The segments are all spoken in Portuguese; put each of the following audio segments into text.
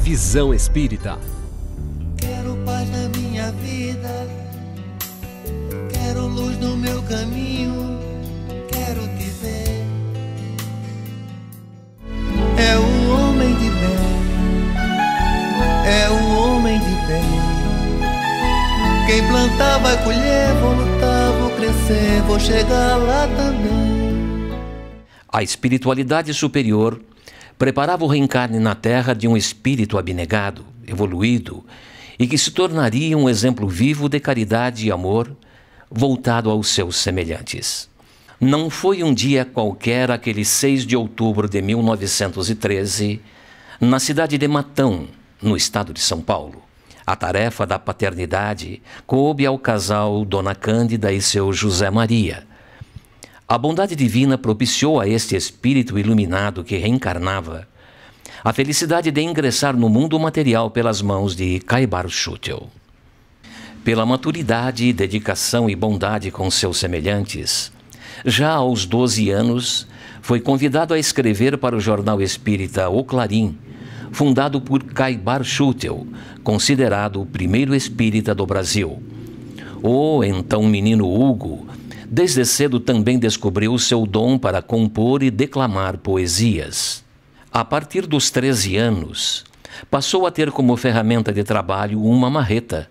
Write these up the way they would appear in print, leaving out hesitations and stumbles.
Visão Espírita. Quero paz na minha vida, quero luz no meu caminho, quero te ver. É o homem de bem, é o homem de bem. Quem plantar vai colher, vou lutar, vou crescer, vou chegar lá também. A espiritualidade superior preparava o reencarne na Terra de um espírito abnegado, evoluído, e que se tornaria um exemplo vivo de caridade e amor voltado aos seus semelhantes. Não foi um dia qualquer aquele 6 de outubro de 1913, na cidade de Matão, no estado de São Paulo. A tarefa da paternidade coube ao casal Dona Cândida e seu José Maria. A bondade divina propiciou a este espírito iluminado que reencarnava a felicidade de ingressar no mundo material pelas mãos de Caibar Schutel. Pela maturidade, dedicação e bondade com seus semelhantes, já aos 12 anos, foi convidado a escrever para o jornal espírita O Clarim, fundado por Caibar Schutel, considerado o primeiro espírita do Brasil. O então menino Hugo, desde cedo também descobriu seu dom para compor e declamar poesias. A partir dos 13 anos, passou a ter como ferramenta de trabalho uma marreta,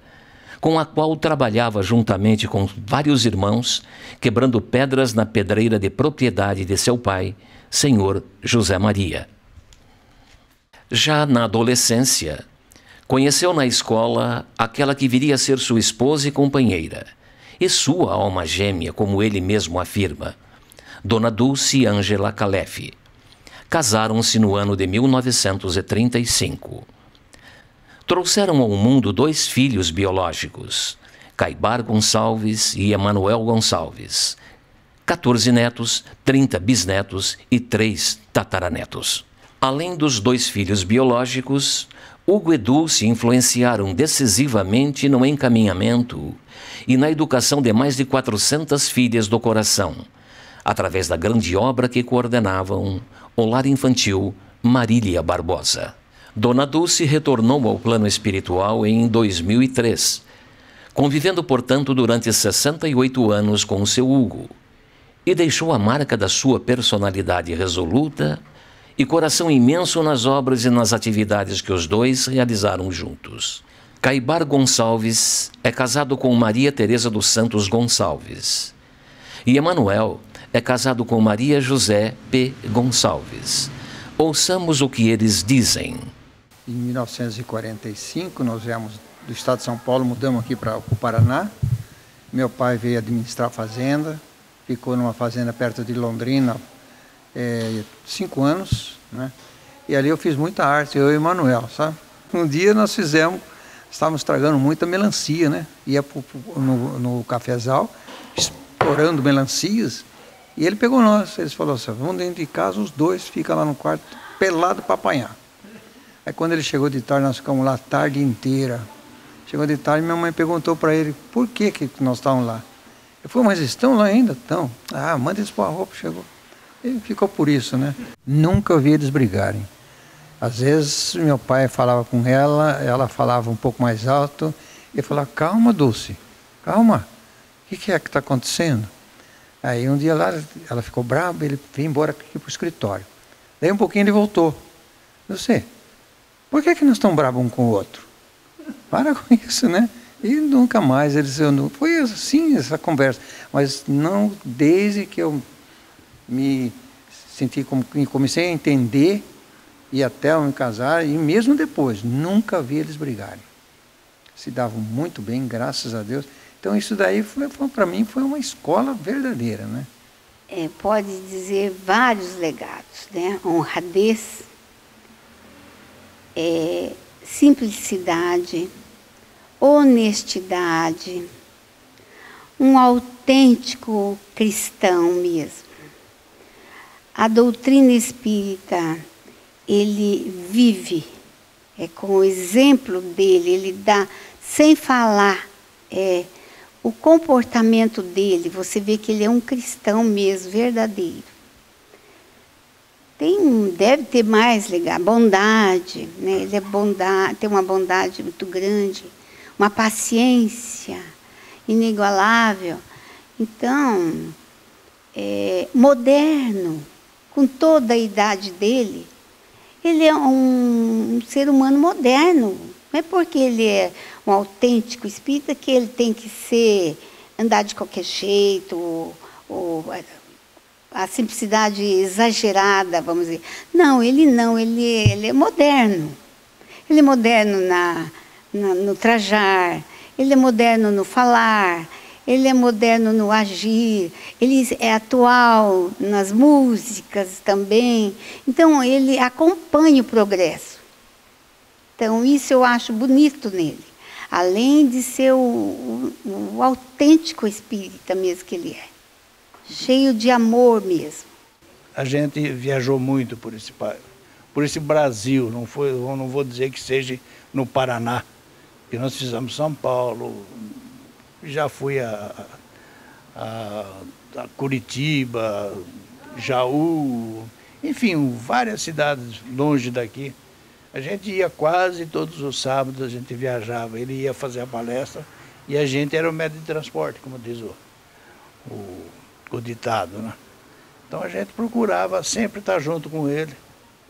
com a qual trabalhava juntamente com vários irmãos, quebrando pedras na pedreira de propriedade de seu pai, senhor José Maria. Já na adolescência, conheceu na escola aquela que viria a ser sua esposa e companheira, e sua alma gêmea, como ele mesmo afirma, Dona Dulce Ângela Calef. Casaram-se no ano de 1935. Trouxeram ao mundo 2 filhos biológicos, Caibar Gonçalves e Emanuel Gonçalves, 14 netos, 30 bisnetos e 3 tataranetos. Além dos 2 filhos biológicos, Hugo e Dulce influenciaram decisivamente no encaminhamento e na educação de mais de 400 filhas do coração, através da grande obra que coordenavam o Lar Infantil Marília Barbosa. Dona Dulce retornou ao plano espiritual em 2003, convivendo, portanto, durante 68 anos com seu Hugo, e deixou a marca da sua personalidade resoluta e coração imenso nas obras e nas atividades que os dois realizaram juntos. Caibar Gonçalves é casado com Maria Teresa dos Santos Gonçalves e Emanuel é casado com Maria José P. Gonçalves. Ouçamos o que eles dizem. Em 1945, nós viemos do estado de São Paulo, mudamos aqui para o Paraná. Meu pai veio administrar a fazenda, ficou numa fazenda perto de Londrina 5 anos, né? E ali eu fiz muita arte, eu e o Emanuel, sabe? Um dia nós estávamos tragando muita melancia, né? Ia no cafezal, explorando melancias, e ele pegou nós. Ele falou assim: vamos dentro de casa, os 2 ficam lá no quarto, pelado para apanhar. Aí quando ele chegou de tarde, nós ficamos lá a tarde inteira. Chegou de tarde, minha mãe perguntou para ele por que nós estávamos lá. Ele falou: mas estão lá ainda? Estão. Ah, manda eles pôr a roupa, chegou. Ele ficou por isso, né? Nunca vi eles brigarem. Às vezes meu pai falava com ela falava um pouco mais alto, e falava: calma, Dulce, calma, o que é que está acontecendo? Aí um dia lá, ela ficou brava, ele veio embora aqui para o escritório. Daí um pouquinho ele voltou. Você, por que nós estamos bravos um com o outro? Para com isso, né? E nunca mais foi assim essa conversa, mas não desde que eu me senti comecei a entender e até eu me casar, e mesmo depois, nunca vi eles brigarem. Se davam muito bem, graças a Deus. Então isso daí, para mim, foi uma escola verdadeira, né? Pode dizer vários legados, né? Honradez, simplicidade, honestidade, um autêntico cristão mesmo. A doutrina espírita, ele vive, com o exemplo dele, ele dá, sem falar, o comportamento dele, você vê que ele é um cristão mesmo, verdadeiro. Deve ter mais legal, bondade, né? Ele tem uma bondade muito grande, uma paciência inigualável. Então, moderno, com toda a idade dele, ele é um ser humano moderno. Não é porque ele é um autêntico espírita que ele tem que andar de qualquer jeito, ou a simplicidade exagerada, vamos dizer. Não, ele é moderno. Ele é moderno no trajar, ele é moderno no falar, ele é moderno no agir, ele é atual nas músicas também. Então, ele acompanha o progresso. Então, isso eu acho bonito nele. Além de ser o autêntico espírita mesmo que ele é. Cheio de amor mesmo. A gente viajou muito por esse Brasil, não vou dizer que seja no Paraná, que nós fizemos São Paulo, já fui a Curitiba, Jaú, enfim, várias cidades longe daqui. A gente ia quase todos os sábados, a gente viajava, ele ia fazer a palestra e a gente era o médio de transporte, como diz o ditado, né? Então a gente procurava sempre estar junto com ele.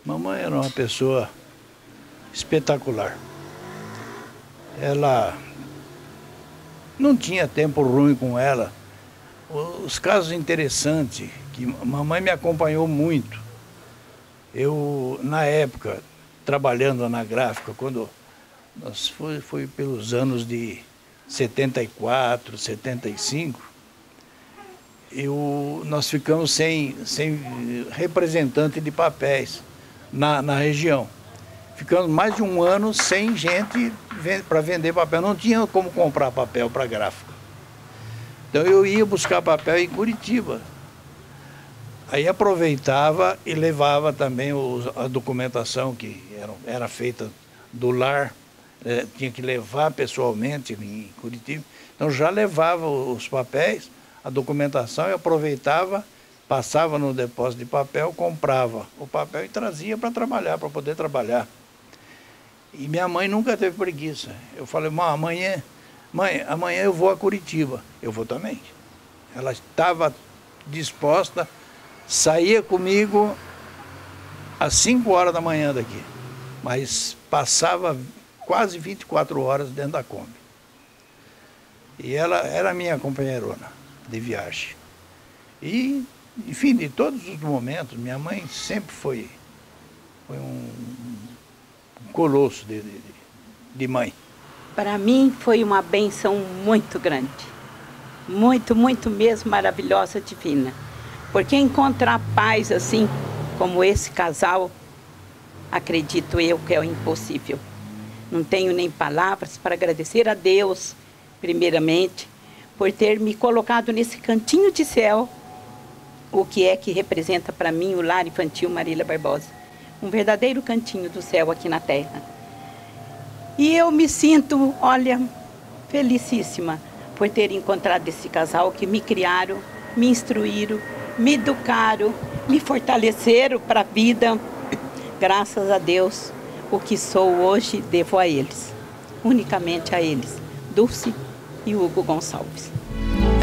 Mamãe era uma pessoa espetacular. Ela não tinha tempo ruim com ela. Os casos interessantes, que mamãe me acompanhou muito. Eu, na época, trabalhando na gráfica, quando foi pelos anos de 74, 75, nós ficamos sem representante de papéis na região. Ficamos mais de um ano sem gente para vender papel. Não tinha como comprar papel para gráfica. Então eu ia buscar papel em Curitiba. Aí aproveitava e levava também a documentação que era feita do lar. Tinha que levar pessoalmente em Curitiba. Então já levava os papéis, a documentação, e aproveitava, passava no depósito de papel, comprava o papel e trazia para trabalhar, para poder trabalhar. E minha mãe nunca teve preguiça. Eu falei, mãe, amanhã eu vou a Curitiba. Eu vou também. Ela estava disposta, saía comigo às 5 horas da manhã daqui, mas passava quase 24 horas dentro da Kombi. E ela era minha companheirona de viagem. E, enfim, de todos os momentos, minha mãe sempre foi um colosso de mãe. Para mim foi uma bênção muito grande. Muito, muito mesmo, maravilhosa, divina. Porque encontrar paz assim, como esse casal, acredito eu que é o impossível. Não tenho nem palavras para agradecer a Deus, primeiramente, por ter me colocado nesse cantinho de céu, o que é que representa para mim o Lar Infantil Marília Barbosa. Um verdadeiro cantinho do céu aqui na Terra. E eu me sinto, olha, felicíssima por ter encontrado esse casal que me criaram, me instruíram, me educaram, me fortaleceram para a vida. Graças a Deus, o que sou hoje devo a eles, unicamente a eles, Dulce e Hugo Gonçalves.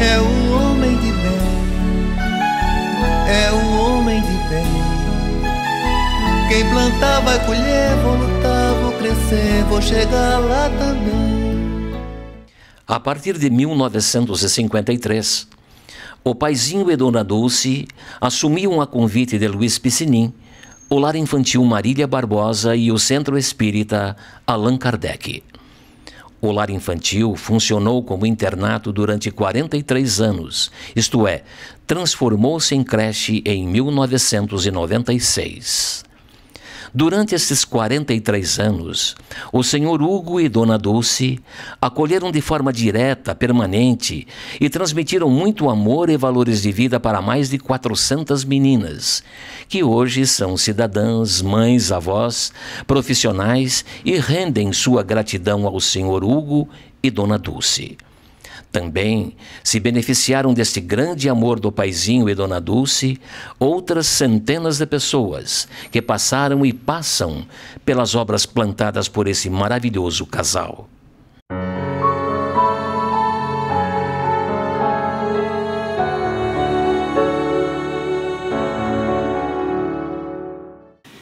É o homem de bem, é o homem de bem. Quem plantar vai colher, vou lutar, vou crescer, vou chegar lá também. A partir de 1953, o paizinho e Dona Dulce assumiam a convite de Luiz Piscinin o Lar Infantil Marília Barbosa e o Centro Espírita Allan Kardec. O lar infantil funcionou como internato durante 43 anos, isto é, transformou-se em creche em 1996. Durante esses 43 anos, o senhor Hugo e Dona Dulce acolheram de forma direta, permanente e transmitiram muito amor e valores de vida para mais de 400 meninas, que hoje são cidadãs, mães, avós, profissionais e rendem sua gratidão ao senhor Hugo e Dona Dulce. Também se beneficiaram deste grande amor do paizinho e Dona Dulce outras centenas de pessoas que passaram e passam pelas obras plantadas por esse maravilhoso casal.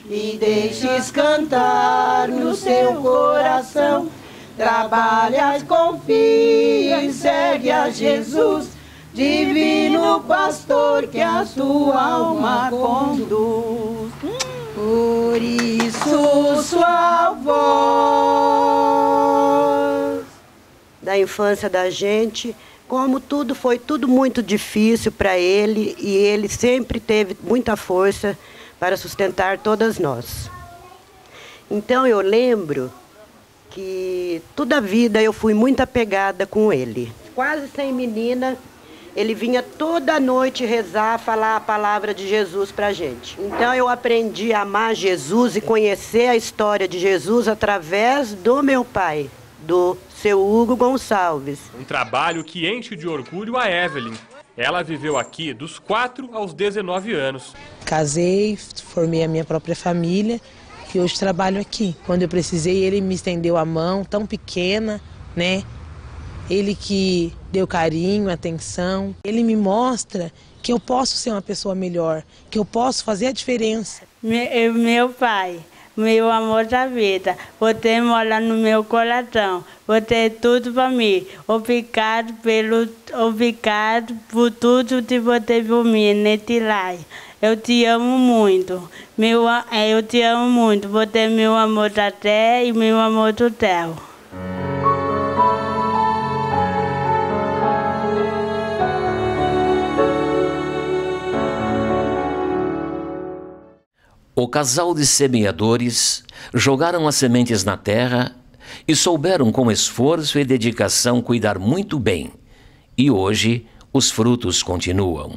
Me deixes cantar no seu coração. Trabalhas, confia e segue a Jesus, divino pastor que a sua alma conduz. Por isso sua voz. Da infância da gente, como foi tudo muito difícil para ele, e ele sempre teve muita força para sustentar todas nós. Então eu lembro que toda a vida eu fui muito apegada com ele. Quase sem menina, ele vinha toda noite rezar, falar a palavra de Jesus para a gente. Então eu aprendi a amar Jesus e conhecer a história de Jesus através do meu pai, do seu Hugo Gonçalves. Um trabalho que enche de orgulho a Evelyn. Ela viveu aqui dos 4 aos 19 anos. Casei, formei a minha própria família, que hoje trabalho aqui. Quando eu precisei, ele me estendeu a mão, tão pequena, né? Ele que deu carinho, atenção. Ele me mostra que eu posso ser uma pessoa melhor, que eu posso fazer a diferença. Meu pai, meu amor da vida, você mora no meu coração, você é tudo para mim. Obrigado por tudo que você por mim nesse lar. Eu te amo muito. Eu te amo muito. Você é meu amor da terra e meu amor do céu. O casal de semeadores jogaram as sementes na terra e souberam com esforço e dedicação cuidar muito bem. E hoje os frutos continuam.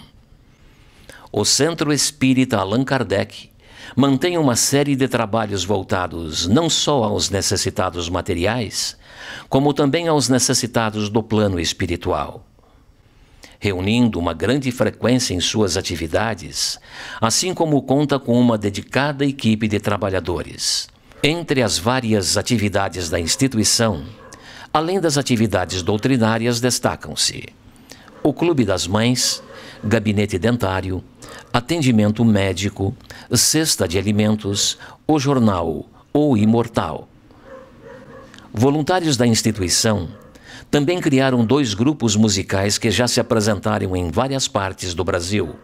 O Centro Espírita Allan Kardec mantém uma série de trabalhos voltados não só aos necessitados materiais, como também aos necessitados do plano espiritual. Reunindo uma grande frequência em suas atividades, assim como conta com uma dedicada equipe de trabalhadores. Entre as várias atividades da instituição, além das atividades doutrinárias, destacam-se o Clube das Mães, Gabinete Dentário, Atendimento Médico, Cesta de Alimentos, o Jornal O Imortal. Voluntários da instituição também criaram 2 grupos musicais que já se apresentaram em várias partes do Brasil.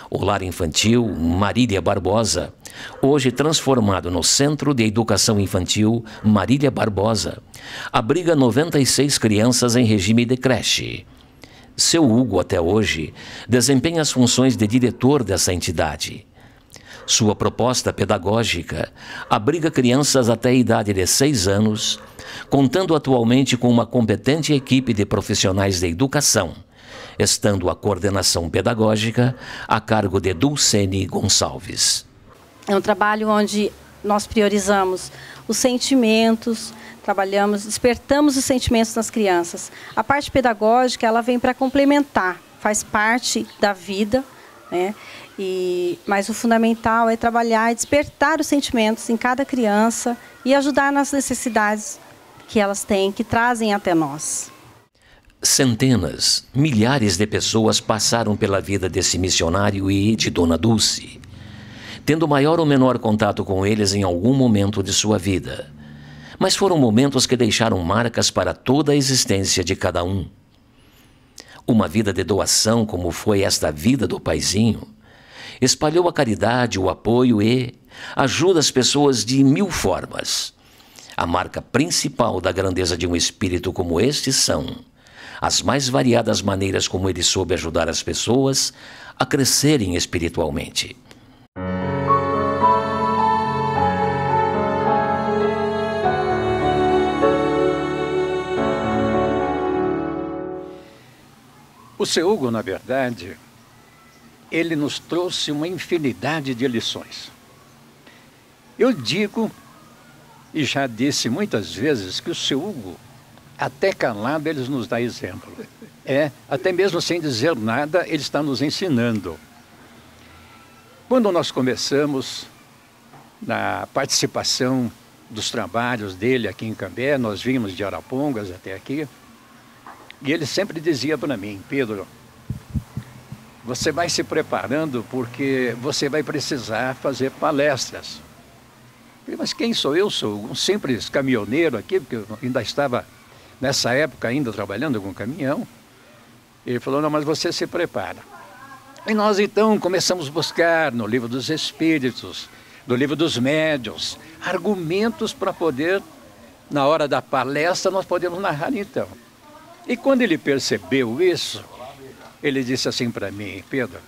O Lar Infantil Marília Barbosa, hoje transformado no Centro de Educação Infantil Marília Barbosa, abriga 96 crianças em regime de creche. Seu Hugo, até hoje, desempenha as funções de diretor dessa entidade. Sua proposta pedagógica abriga crianças até a idade de 6 anos, contando atualmente com uma competente equipe de profissionais de educação, estando a coordenação pedagógica a cargo de Dulcene Gonçalves. É um trabalho onde nós priorizamos os sentimentos, despertamos os sentimentos nas crianças. A parte pedagógica, ela vem para complementar, faz parte da vida, né? Mas o fundamental é trabalhar e despertar os sentimentos em cada criança e ajudar nas necessidades que elas têm, que trazem até nós. Centenas, milhares de pessoas passaram pela vida desse missionário e de Dona Dulce, tendo maior ou menor contato com eles em algum momento de sua vida. Mas foram momentos que deixaram marcas para toda a existência de cada um. Uma vida de doação, como foi esta vida do paizinho, espalhou a caridade, o apoio e ajuda as pessoas de 1000 formas. A marca principal da grandeza de um espírito como este são as mais variadas maneiras como ele soube ajudar as pessoas a crescerem espiritualmente. O seu Hugo, na verdade, ele nos trouxe uma infinidade de lições. Eu digo, e já disse muitas vezes, que o seu Hugo até calado, ele nos dá exemplo. Até mesmo sem dizer nada, ele está nos ensinando. Quando nós começamos na participação dos trabalhos dele aqui em Cambé, nós vimos de Arapongas até aqui, e ele sempre dizia para mim: Pedro, você vai se preparando porque você vai precisar fazer palestras. Eu falei, mas quem sou eu? Sou um simples caminhoneiro aqui, porque eu ainda estava, nessa época, ainda trabalhando com caminhão. Ele falou, não, mas você se prepara. E nós então começamos a buscar no livro dos Espíritos, no livro dos Médiuns, argumentos para poder, na hora da palestra, nós podemos narrar então. E quando ele percebeu isso, ele disse assim para mim: Pedro,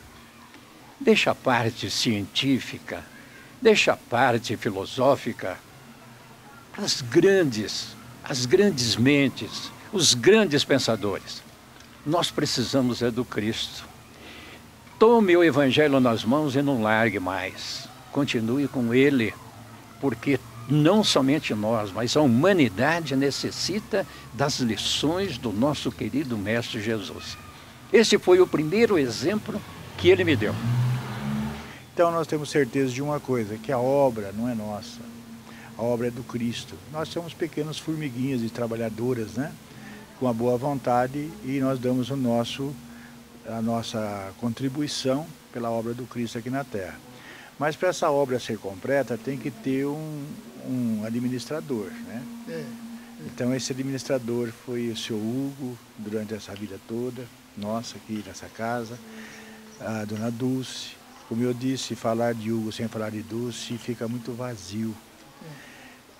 deixa a parte científica, deixa a parte filosófica, as grandes mentes, os grandes pensadores. Nós precisamos do Cristo. Tome o Evangelho nas mãos e não largue mais. Continue com ele, porque não somente nós, mas a humanidade necessita das lições do nosso querido Mestre Jesus. Esse foi o primeiro exemplo que ele me deu. Então nós temos certeza de uma coisa, que a obra não é nossa, a obra é do Cristo. Nós somos pequenas formiguinhas e trabalhadoras, né? Com a boa vontade, e nós damos a nossa contribuição pela obra do Cristo aqui na Terra. Mas para essa obra ser completa, tem que ter um administrador, né? Então esse administrador foi o seu Hugo, durante essa vida toda, nossa, aqui nessa casa, a dona Dulce. Como eu disse, falar de Hugo sem falar de Dulce fica muito vazio.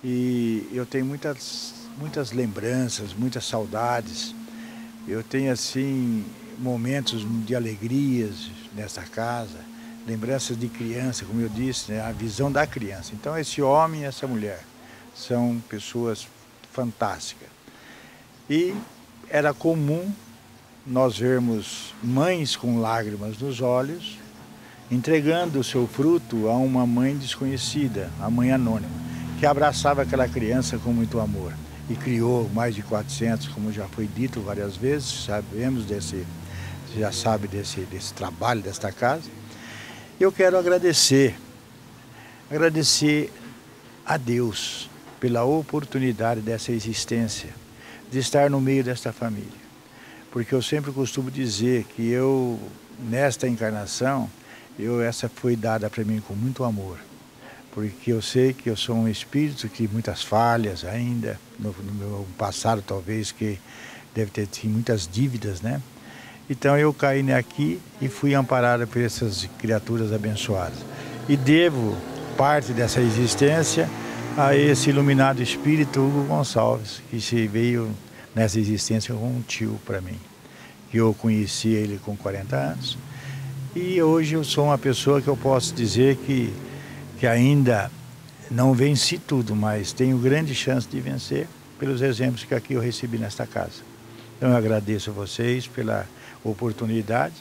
E eu tenho muitas lembranças, muitas saudades. Eu tenho, assim, momentos de alegrias nessa casa, lembranças de criança, como eu disse, né? A visão da criança. Então esse homem e essa mulher são pessoas fantásticas. E era comum nós vermos mães com lágrimas nos olhos, entregando o seu fruto a uma mãe desconhecida, a mãe anônima, que abraçava aquela criança com muito amor e criou mais de 400, como já foi dito várias vezes, já sabe desse trabalho desta casa. Eu quero agradecer a Deus pela oportunidade dessa existência, de estar no meio desta família. Porque eu sempre costumo dizer que eu, nesta encarnação, essa foi dada para mim com muito amor. Porque eu sei que eu sou um espírito que muitas falhas ainda, no meu passado talvez, que deve ter tido muitas dívidas, né? Então eu caí aqui e fui amparado por essas criaturas abençoadas. E devo parte dessa existência a esse iluminado espírito Hugo Gonçalves, que se veio nessa existência como um tio para mim. Eu conheci ele com 40 anos e hoje eu sou uma pessoa que eu posso dizer que ainda não venci tudo, mas tenho grande chance de vencer pelos exemplos que aqui eu recebi nesta casa. Então eu agradeço a vocês pela oportunidade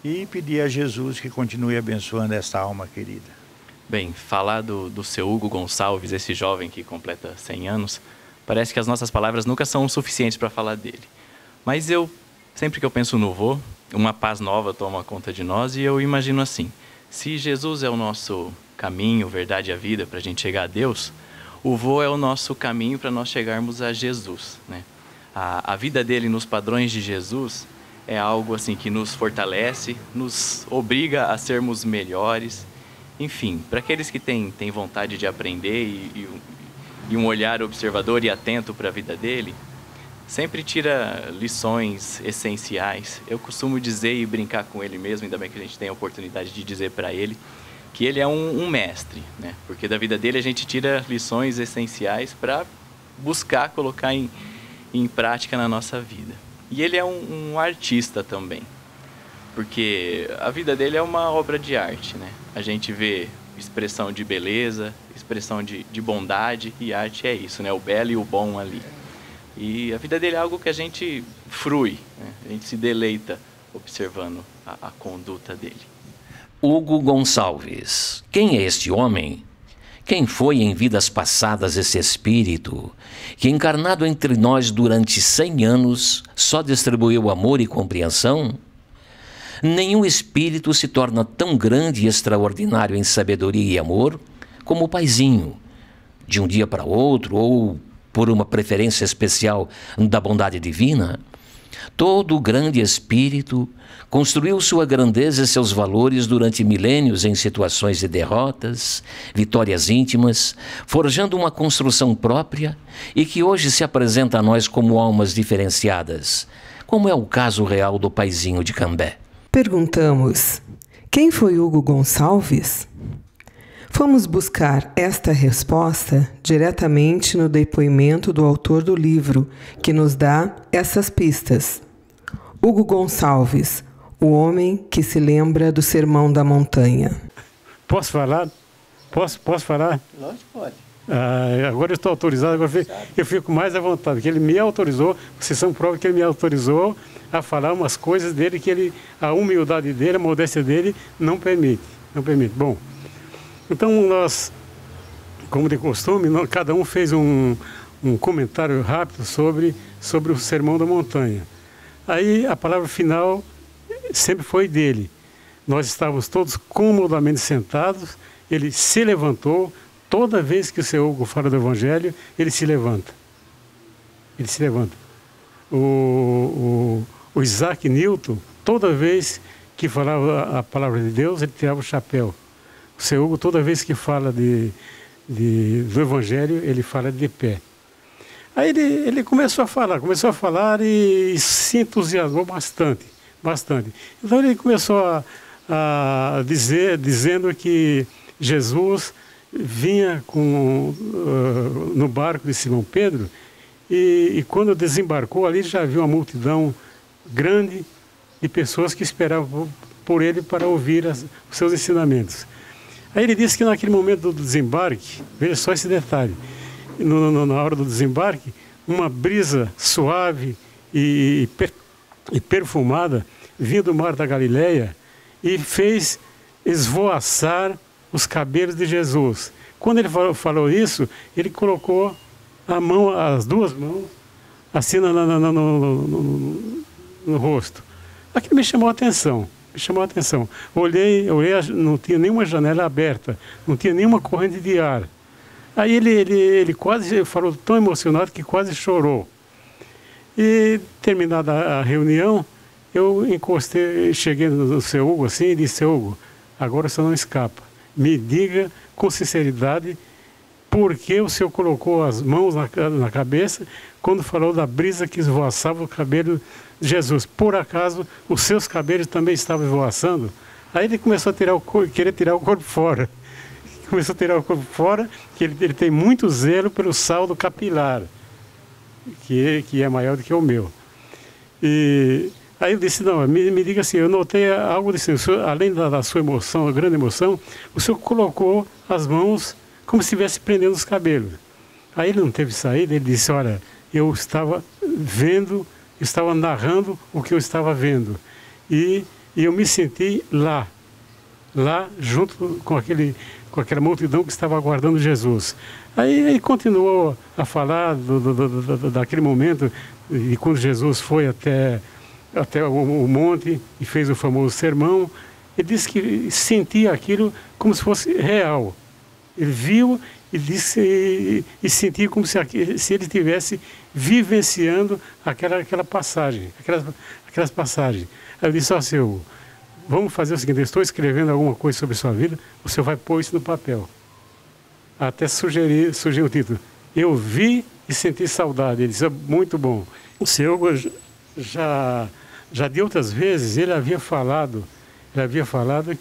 e pedir a Jesus que continue abençoando esta alma querida. Bem, falar do seu Hugo Gonçalves, esse jovem que completa 100 anos, parece que as nossas palavras nunca são suficientes para falar dele. Mas sempre que eu penso no vô, uma paz nova toma conta de nós e eu imagino assim: se Jesus é o nosso caminho, verdade e a vida para a gente chegar a Deus, o vô é o nosso caminho para nós chegarmos a Jesus, né? A vida dele nos padrões de Jesus é algo assim que nos fortalece, nos obriga a sermos melhores. Enfim, para aqueles que têm vontade de aprender e um olhar observador e atento para a vida dele, sempre tira lições essenciais. Eu costumo dizer e brincar com ele mesmo, ainda bem que a gente tem a oportunidade de dizer para ele, que ele é um mestre, né? Porque da vida dele a gente tira lições essenciais para buscar colocar em prática na nossa vida. E ele é um artista também, porque a vida dele é uma obra de arte, né? A gente vê expressão de beleza, expressão de bondade, e arte é isso, né? O belo e o bom ali. E a vida dele é algo que a gente frui, né? A gente se deleita observando a conduta dele. Hugo Gonçalves. Quem é este homem Quem foi em vidas passadas esse Espírito, que encarnado entre nós durante 100 anos, só distribuiu amor e compreensão? Nenhum Espírito se torna tão grande e extraordinário em sabedoria e amor como o Paizinho, de um dia para outro, ou por uma preferência especial da bondade divina. Todo grande Espírito construiu sua grandeza e seus valores durante milênios em situações de derrotas, vitórias íntimas, forjando uma construção própria e que hoje se apresenta a nós como almas diferenciadas, como é o caso real do Paizinho de Cambé. Perguntamos: quem foi Hugo Gonçalves? Fomos buscar esta resposta diretamente no depoimento do autor do livro, que nos dá essas pistas. Hugo Gonçalves, o homem que se lembra do Sermão da Montanha. Posso falar? Posso falar? Lógico, pode. Agora eu estou autorizado, agora eu fico mais à vontade, porque ele me autorizou, vocês são prova que ele me autorizou a falar umas coisas dele que a humildade dele, a modéstia dele não permite. Bom, então nós, como de costume, cada um fez um comentário rápido sobre o Sermão da Montanha. Aí a palavra final sempre foi dele. Nós estávamos todos comodamente sentados, ele se levantou. Toda vez que o seu Hugo fala do Evangelho, ele se levanta. O Isaac Newton, toda vez que falava a palavra de Deus, ele tirava o chapéu. O seu Hugo, toda vez que fala do Evangelho, ele fala de pé. Aí ele começou a falar e se entusiasmou bastante. Então ele começou a dizer, dizendo que Jesus vinha no barco de Simão Pedro e quando desembarcou ali já viu uma multidão grande de pessoas que esperavam por ele para ouvir os seus ensinamentos. Aí ele disse que naquele momento do desembarque, veja só esse detalhe, na hora do desembarque, uma brisa suave e perfumada vinha do mar da Galileia e fez esvoaçar os cabelos de Jesus. Quando ele falou isso, ele colocou as duas mãos assim no rosto. Aquilo me chamou a atenção. Olhei, não tinha nenhuma janela aberta, não tinha nenhuma corrente de ar. Aí ele quase falou tão emocionado que quase chorou. E terminada a reunião, eu cheguei no seu Hugo assim e disse: seu Hugo, agora você não escapa. Me diga com sinceridade por que o senhor colocou as mãos na cabeça quando falou da brisa que esvoaçava o cabelo de Jesus. Por acaso os seus cabelos também estavam esvoaçando? Aí ele começou a querer tirar o corpo fora. Que ele tem muito zelo pelo saldo capilar, que é maior do que o meu. E aí eu disse: não, me diga assim, eu notei algo disso, além da sua emoção, a grande emoção, o senhor colocou as mãos como se estivesse prendendo os cabelos. Aí ele não teve saída, ele disse: olha, eu estava narrando o que eu estava vendo. E eu me senti lá junto com aquela multidão que estava aguardando Jesus. Aí ele continuou a falar daquele momento, e quando Jesus foi até o monte e fez o famoso sermão, ele disse que sentia aquilo como se fosse real. Ele viu e sentia como se ele estivesse vivenciando aquelas passagens. Aí eu disse: ó, seu, vamos fazer o seguinte, eu estou escrevendo alguma coisa sobre a sua vida, o senhor vai pôr isso no papel. Até sugeriu o título: Eu vi e senti saudade. Ele disse: muito bom. O senhor já de outras vezes ele havia falado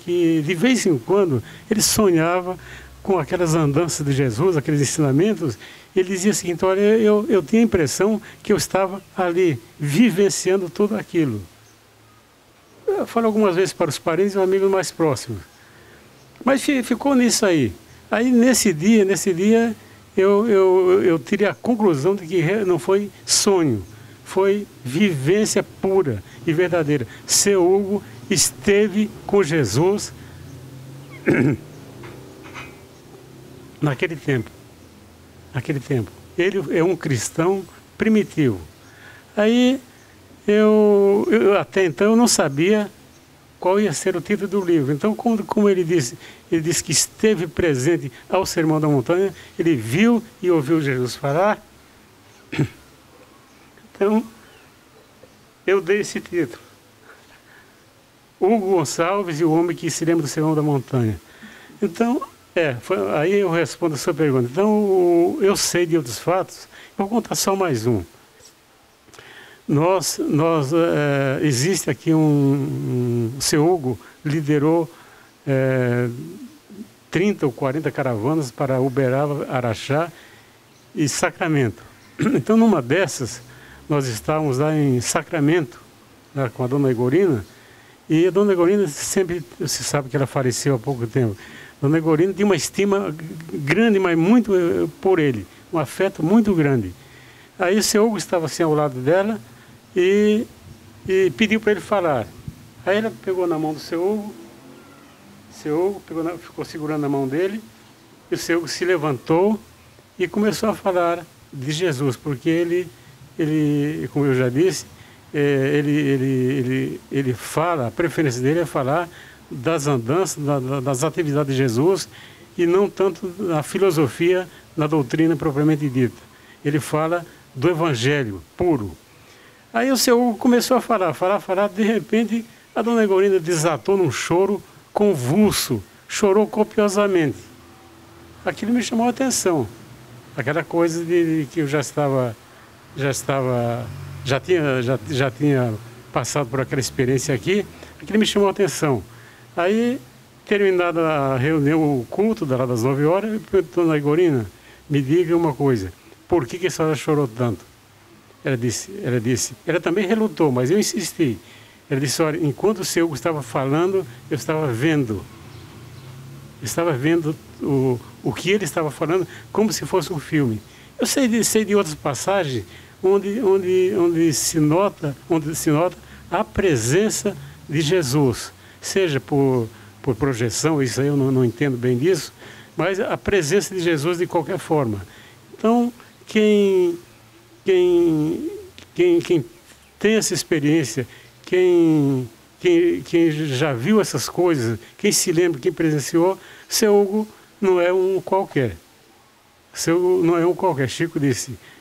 que de vez em quando ele sonhava com aquelas andanças de Jesus, aqueles ensinamentos. Ele dizia o seguinte: olha, eu tinha a impressão que eu estava ali vivenciando tudo aquilo. Eu falo algumas vezes para os parentes e amigos mais próximos, mas ficou nisso aí. Aí nesse dia eu tirei a conclusão de que não foi sonho, foi vivência pura e verdadeira. Seu Hugo esteve com Jesus naquele tempo. Ele é um cristão primitivo. Aí eu até então eu não sabia qual ia ser o título do livro. Então, como ele disse que esteve presente ao Sermão da Montanha, ele viu e ouviu Jesus falar. Então, eu dei esse título. Hugo Gonçalves e o homem que se lembra do Sermão da Montanha. Então, aí eu respondo a sua pergunta. Então, eu sei de outros fatos, vou contar só mais um. Existe aqui o seu Hugo liderou 30 ou 40 caravanas para Uberaba, Araxá e Sacramento. Então, numa dessas, nós estávamos lá em Sacramento, lá com a dona Egorina, e a dona Egorina sempre, você sabe que ela faleceu há pouco tempo, a dona Egorina tinha uma estima grande, mas muito por ele, um afeto muito grande. Aí o seu Hugo estava assim ao lado dela, e pediu para ele falar. Aí ela pegou na mão do seu Hugo ficou segurando na mão dele, e o seu Hugo se levantou e começou a falar de Jesus, porque ele como eu já disse, ele fala, a preferência dele é falar das andanças, das atividades de Jesus, e não tanto na filosofia, na doutrina propriamente dita. Ele fala do Evangelho puro. Aí o seu Hugo começou a falar, de repente a dona Egorina desatou num choro convulso, chorou copiosamente. Aquilo me chamou a atenção, aquela coisa de que eu já tinha passado por aquela experiência aqui, aquilo me chamou a atenção. Aí, terminada a reunião, o culto das 9 horas, eu perguntei, dona Egorina, me diga uma coisa, por que a senhora chorou tanto? Ela também relutou, mas eu insisti. Ela disse, olha, enquanto o seu Hugo estava falando, eu estava vendo. O que ele estava falando como se fosse um filme. Eu sei de outras passagens onde se nota a presença de Jesus, seja por projeção, isso aí eu não entendo bem disso, mas a presença de Jesus de qualquer forma. Então, quem tem essa experiência, quem já viu essas coisas, quem se lembra, quem presenciou, seu Hugo não é um qualquer.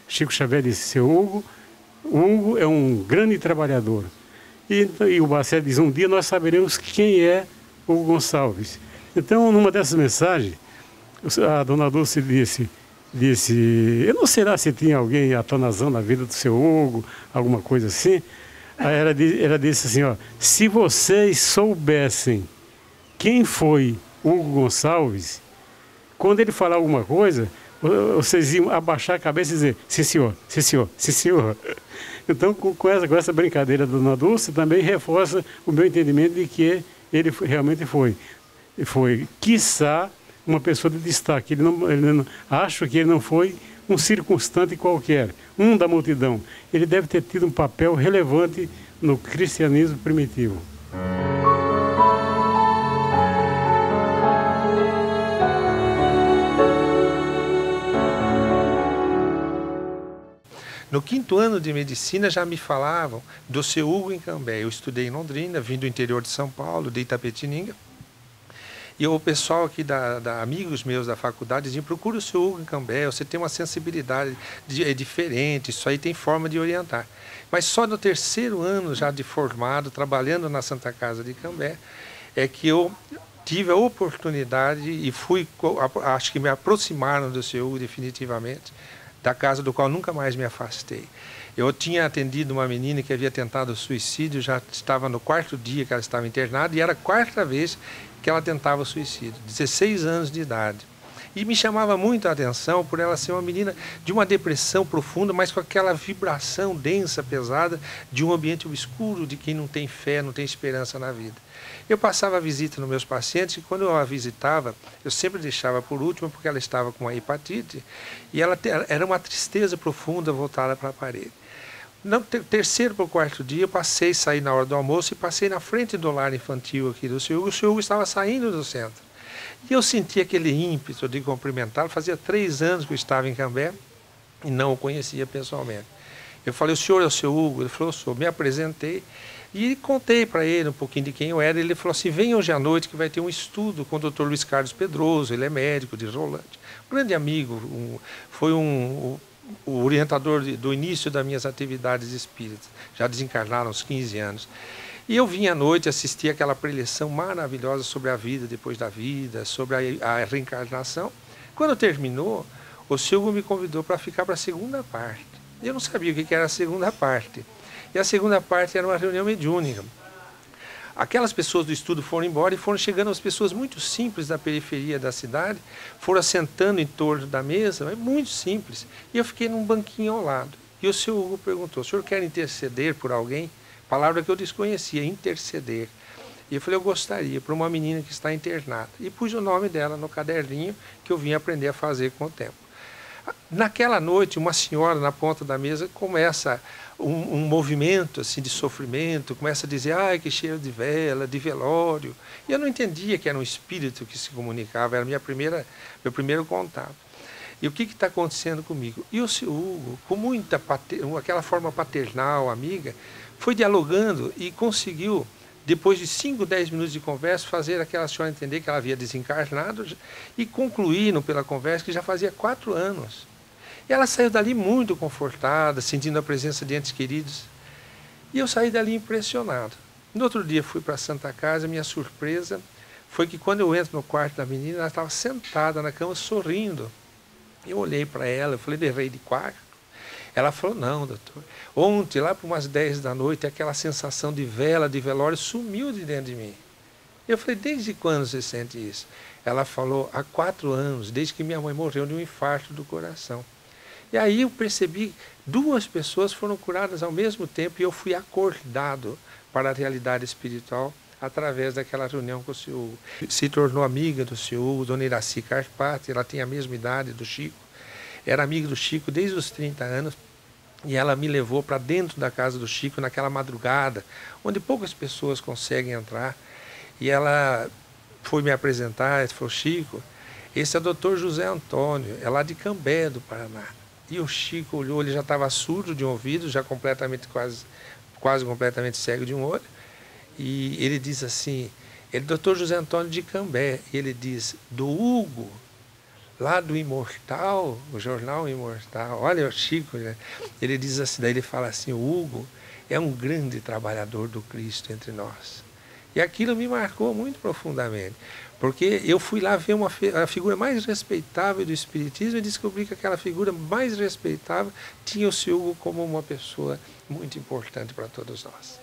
Chico Xavier disse, seu Hugo é um grande trabalhador. E o Bacelli diz, um dia nós saberemos quem é Hugo Gonçalves. Então, numa dessas mensagens, a dona Dulce disse, eu não sei lá se tinha alguém atanazando na vida do seu Hugo, alguma coisa assim. Aí ela disse assim, ó, se vocês soubessem quem foi Hugo Gonçalves, quando ele falar alguma coisa, vocês iam abaixar a cabeça e dizer, sim senhor, sim senhor, sim senhor. Então, com essa brincadeira da dona Dulce, também reforça o meu entendimento de que ele realmente foi, quiçá, uma pessoa de destaque. Acho que ele não foi um circunstante qualquer, um da multidão. Ele deve ter tido um papel relevante no cristianismo primitivo. No 5º ano de medicina já me falavam do seu Hugo em Cambé. Eu estudei em Londrina, vim do interior de São Paulo, de Itapetininga. E o pessoal aqui, amigos meus da faculdade, diziam, procura o seu Hugo em Cambé, você tem uma sensibilidade diferente, isso aí tem forma de orientar. Mas só no 3º ano já de formado, trabalhando na Santa Casa de Cambé, é que eu tive a oportunidade e acho que me aproximaram do seu Hugo definitivamente, da casa do qual nunca mais me afastei. Eu tinha atendido uma menina que havia tentado suicídio, já estava no 4º dia que ela estava internada, e era a 4ª vez que ela tentava suicídio, 16 anos de idade. E me chamava muito a atenção por ela ser uma menina de uma depressão profunda, mas com aquela vibração densa, pesada, de um ambiente obscuro, de quem não tem fé, não tem esperança na vida. Eu passava a visita nos meus pacientes, e quando eu a visitava, eu sempre deixava por último, porque ela estava com uma hepatite, e ela era uma tristeza profunda voltada para a parede. No 3º para o 4º dia, eu saí na hora do almoço e passei na frente do lar infantil aqui do seu Hugo. O seu Hugo estava saindo do centro. E eu senti aquele ímpeto de cumprimentá-lo. Fazia 3 anos que eu estava em Cambé e não o conhecia pessoalmente. Eu falei, o senhor é o seu Hugo? Ele falou, sou. Me apresentei e contei para ele um pouquinho de quem eu era. Ele falou assim, vem hoje à noite que vai ter um estudo com o Dr. Luiz Carlos Pedroso, ele é médico de Rolante. Um grande amigo, foi o orientador do início das minhas atividades espíritas. Já desencarnaram uns 15 anos. E eu vim à noite assistir aquela preleção maravilhosa sobre a vida depois da vida, sobre a reencarnação. Quando terminou, o seu Hugo me convidou para ficar para a segunda parte. Eu não sabia o que era a segunda parte. E a segunda parte era uma reunião mediúnica. Aquelas pessoas do estudo foram embora e foram chegando as pessoas muito simples da periferia da cidade, foram assentando em torno da mesa, é muito simples. E eu fiquei num banquinho ao lado. E o seu Hugo perguntou, o senhor quer interceder por alguém? Palavra que eu desconhecia, interceder. E eu falei, eu gostaria, para uma menina que está internada. E pus o nome dela no caderninho que eu vim aprender a fazer com o tempo. Naquela noite, uma senhora na ponta da mesa começa um movimento assim, de sofrimento, começa a dizer, ai, que cheiro de vela, de velório. E eu não entendia que era um espírito que se comunicava, era meu primeiro contato. E o que está acontecendo comigo? E o seu Hugo, com aquela forma paternal, amiga, foi dialogando e conseguiu, depois de 5, 10 minutos de conversa, fazer aquela senhora entender que ela havia desencarnado e concluíram pela conversa que já fazia 4 anos. E ela saiu dali muito confortada, sentindo a presença de entes queridos. E eu saí dali impressionado. No outro dia fui para a Santa Casa, minha surpresa foi que quando eu entro no quarto da menina, ela estava sentada na cama sorrindo. Eu olhei para ela, eu falei, levei de quarto? Ela falou, não, doutor. Ontem, lá por umas 10 da noite, aquela sensação de vela, de velório, sumiu de dentro de mim. Eu falei, desde quando você sente isso? Ela falou, há 4 anos, desde que minha mãe morreu de um infarto do coração. E aí eu percebi, 2 pessoas foram curadas ao mesmo tempo e eu fui acordado para a realidade espiritual através daquela reunião com o senhor Hugo. Se tornou amiga do senhor Hugo, dona Iraci Carpati, ela tem a mesma idade do Chico. Era amiga do Chico desde os 30 anos e ela me levou para dentro da casa do Chico naquela madrugada, onde poucas pessoas conseguem entrar. E ela foi me apresentar, falou, Chico, esse é o doutor José Antônio, é lá de Cambé, do Paraná. E o Chico olhou, ele já estava surdo de um ouvido, já quase completamente cego de um olho. E ele diz assim, ele é doutor José Antônio de Cambé. E ele diz, do Hugo, lá do Imortal, o jornal Imortal. Olha o Chico, né? Ele diz assim, daí ele fala assim, o Hugo é um grande trabalhador do Cristo entre nós. E aquilo me marcou muito profundamente, porque eu fui lá ver a figura mais respeitável do Espiritismo e descobri que aquela figura mais respeitável tinha o seu Hugo como uma pessoa muito importante para todos nós.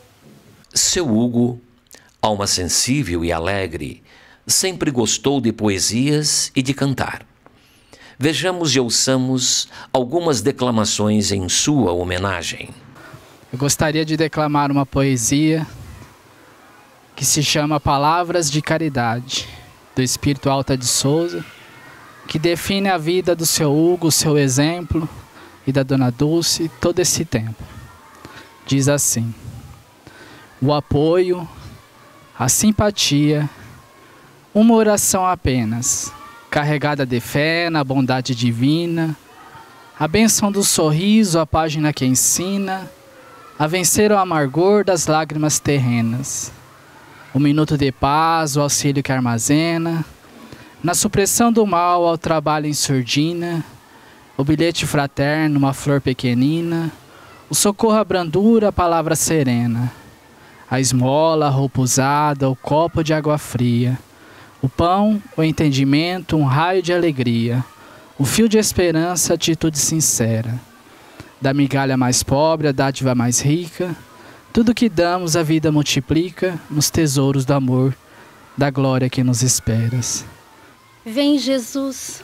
Seu Hugo, alma sensível e alegre, sempre gostou de poesias e de cantar. Vejamos e ouçamos algumas declamações em sua homenagem. Eu gostaria de declamar uma poesia que se chama Palavras de Caridade, do Espírito Alta de Souza, que define a vida do seu Hugo, o seu exemplo, e da Dona Dulce, todo esse tempo. Diz assim, o apoio, a simpatia, uma oração apenas, carregada de fé na bondade divina, a bênção do sorriso, a página que ensina, a vencer o amargor das lágrimas terrenas, o minuto de paz, o auxílio que armazena, na supressão do mal ao trabalho em surdina, o bilhete fraterno, uma flor pequenina, o socorro à brandura, a palavra serena, a esmola, a roupa usada, o copo de água fria, o pão, o entendimento, um raio de alegria, o fio de esperança, atitude sincera, da migalha mais pobre, a dádiva mais rica, tudo que damos a vida multiplica nos tesouros do amor, da glória que nos esperas. Vem, Jesus,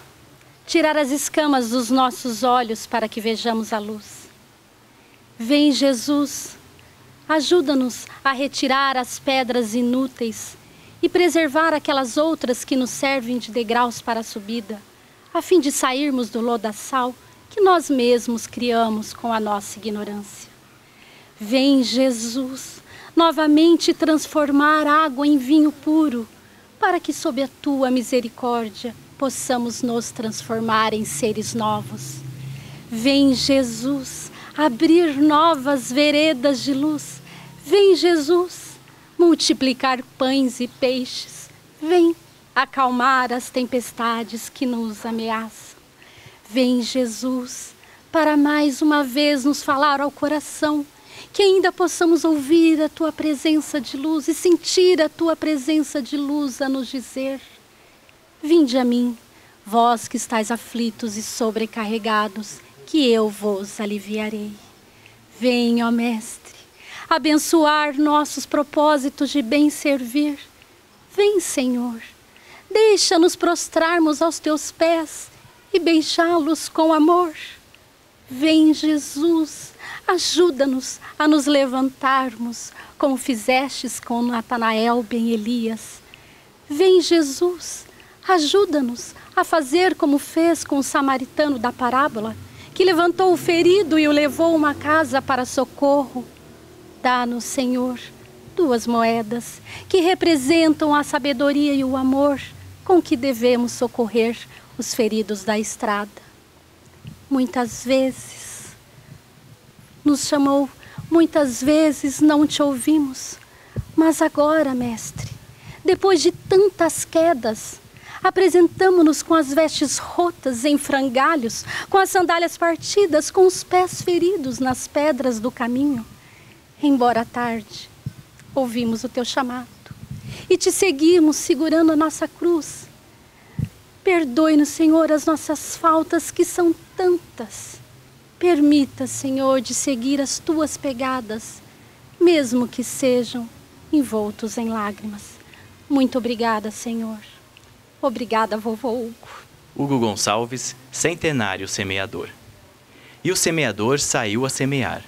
tirar as escamas dos nossos olhos para que vejamos a luz. Vem, Jesus, ajuda-nos a retirar as pedras inúteis e preservar aquelas outras que nos servem de degraus para a subida, a fim de sairmos do lodaçal que nós mesmos criamos com a nossa ignorância. Vem, Jesus, novamente transformar água em vinho puro, para que sob a tua misericórdia possamos nos transformar em seres novos. Vem, Jesus, abrir novas veredas de luz. Vem, Jesus, multiplicar pães e peixes. Vem acalmar as tempestades que nos ameaçam. Vem, Jesus, para mais uma vez nos falar ao coração, que ainda possamos ouvir a tua presença de luz e sentir a tua presença de luz a nos dizer: vinde a mim, vós que estáis aflitos e sobrecarregados, que eu vos aliviarei. Vem, ó Mestre, abençoar nossos propósitos de bem servir. Vem, Senhor, deixa-nos prostrarmos aos teus pés e beijá-los com amor. Vem, Jesus, ajuda-nos a nos levantarmos, como fizestes com Natanael ben Elias. Vem, Jesus, ajuda-nos a fazer como fez com o samaritano da parábola, que levantou o ferido e o levou a uma casa para socorro. Dá-nos, Senhor, 2 moedas que representam a sabedoria e o amor com que devemos socorrer os feridos da estrada. Muitas vezes nos chamou, muitas vezes não te ouvimos, mas agora, Mestre, depois de tantas quedas, apresentamo-nos com as vestes rotas em frangalhos, com as sandálias partidas, com os pés feridos nas pedras do caminho. Embora tarde, ouvimos o teu chamado e te seguimos segurando a nossa cruz. Perdoe-nos, Senhor, as nossas faltas, que são tantas. Permita, Senhor, de seguir as tuas pegadas, mesmo que sejam envoltos em lágrimas. Muito obrigada, Senhor. Obrigada, vovô Hugo. Hugo Gonçalves, centenário semeador. E o semeador saiu a semear,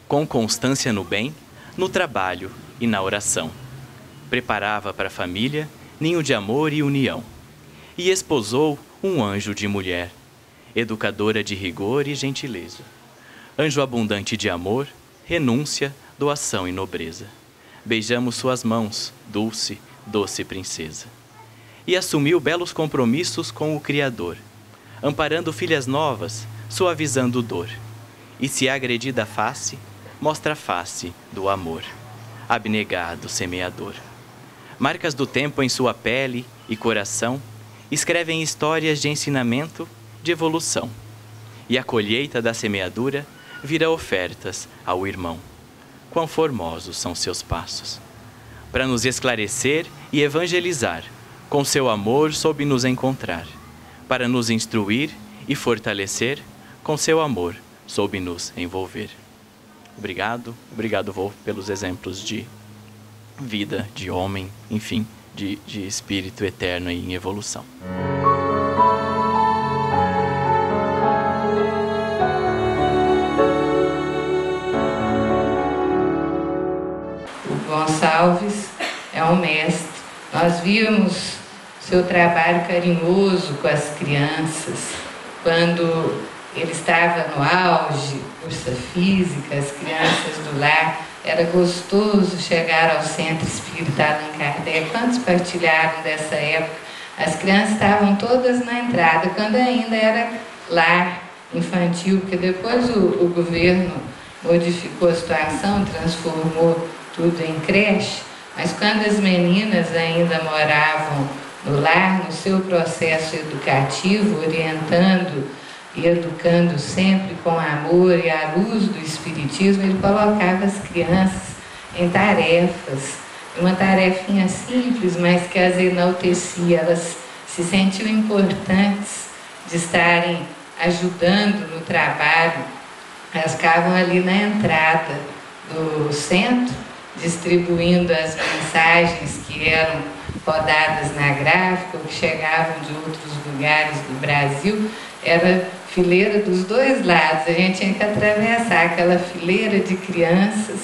com constância no bem, no trabalho e na oração. Preparava para a família ninho de amor e união. E esposou um anjo de mulher, educadora de rigor e gentileza. Anjo abundante de amor, renúncia, doação e nobreza. Beijamos suas mãos, dulce, doce princesa. E assumiu belos compromissos com o Criador, amparando filhas novas, suavizando dor. E se agredida a face, mostra a face do amor. Abnegado semeador. Marcas do tempo em sua pele e coração escrevem histórias de ensinamento, de evolução. E a colheita da semeadura vira ofertas ao irmão. Quão formosos são seus passos! Para nos esclarecer e evangelizar, com seu amor soube nos encontrar. Para nos instruir e fortalecer, com seu amor soube nos envolver. Obrigado, vô, pelos exemplos de vida, de homem, enfim, de espírito eterno e em evolução. O Gonçalves é um mestre. Nós vimos seu trabalho carinhoso com as crianças, quando ele estava no auge, força física, as crianças do lar. Era gostoso chegar ao Centro Espírita Allan Kardec. Quantos partilharam dessa época? As crianças estavam todas na entrada, quando ainda era lar infantil, porque depois o governo modificou a situação, transformou tudo em creche, mas quando as meninas ainda moravam no lar, no seu processo educativo, orientando e educando sempre com amor e à luz do Espiritismo, ele colocava as crianças em tarefas, uma tarefinha simples, mas que as enaltecia. Elas se sentiam importantes de estarem ajudando no trabalho. Elas ficavam ali na entrada do centro, distribuindo as mensagens que eram rodadas na gráfica ou que chegavam de outros lugares do Brasil. Era fileira dos dois lados, a gente tinha que atravessar aquela fileira de crianças